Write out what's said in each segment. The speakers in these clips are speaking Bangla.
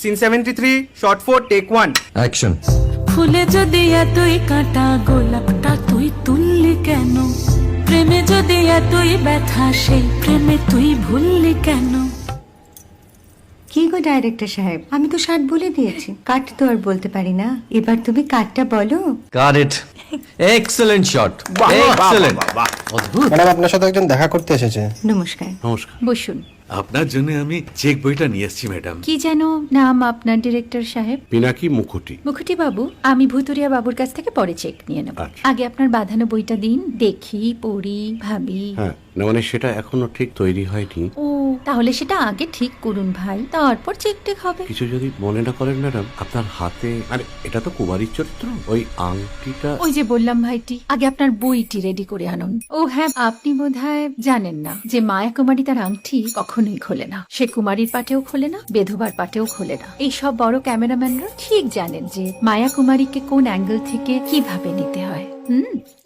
Scene 73 short 4 take 1 action. ফুলে যদি এতই কাঁটা গোলাপটা তুই তুললি কেন? প্রেমে যদি এতই ব্যথা সেই প্রেমে তুই ভুললি কেন? কি গো ডাইরেক্টর সাহেব, আমি তো 60 বলে দিয়েছি, কাট তো আর বলতে পারি না, এবার তুমি কাটটা বলো। Got it. Excellent shot, excellent. অদ্ভুত। ম্যাডাম, আপনার সাথে একজন দেখা করতে এসেছে। নমস্কার। নমস্কার। বসুন। আপনার জন্য আমি চেক বইটা নিয়ে এসেছি ম্যাডাম। কি যেন নাম আপনার ডিরেক্টর সাহেব? পিনাকি মুখোটি। মুখুটি বাবু, আমি ভুতুরিয়া বাবুর কাছ থেকে পরে চেক নিয়ে নেব। আচ্ছা। আগে আপনার বাঁধানো বইটা দিন, দেখি, পড়ি, ভাবি। হ্যাঁ, না মানে সেটা এখনো ঠিক তৈরি হয়নি। ও, তাহলে সেটা আগে ঠিক করুন ভাই, তারপর চেক টেক হবে। কিছু যদি মনে না করেন ম্যাডাম, আপনার হাতে, আরে এটা তো কুমারীর চরিত্র, ওই আংটিটা। ওই যে বললাম ভাইটি, আগে আপনার বইটি রেডি করে আনুন। ও হ্যাঁ, আপনি বোধহয় জানেন না যে মায়া কুমারী তার আংটি কখনোই খোলে না। সে কুমারীর পাটেও খোলে না, বেধবার পাটেও খোলে না। এই সব বড় ক্যামেরাম্যানরা ঠিক জানেন যে মায়া কুমারীকে কোন অ্যাঙ্গেল থেকে কিভাবে নিতে হয়।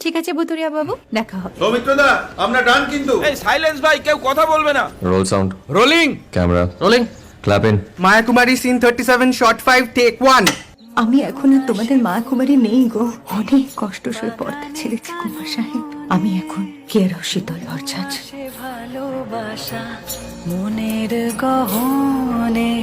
ঠিক আছে ভুতুরিয়া বাবু, দেখা হবে। সৌমিত্রদা, আমরা ডান কিন্তু। এই সাইলেন্স ভাই, কেউ কথা বলবে না। Roll sound, rolling. Camera rolling, clap in. Maya Kumari scene 37 shot 5 take 1 আমি এখন আর তোমাদের মা কুমারী নেই গো, অনেক কষ্ট সয়ে পর্দা ছেড়েছি কুমার সাহেব। আমি এখন কেরো শীতল ভরছাছ। ভালোবাসা মনের গহনে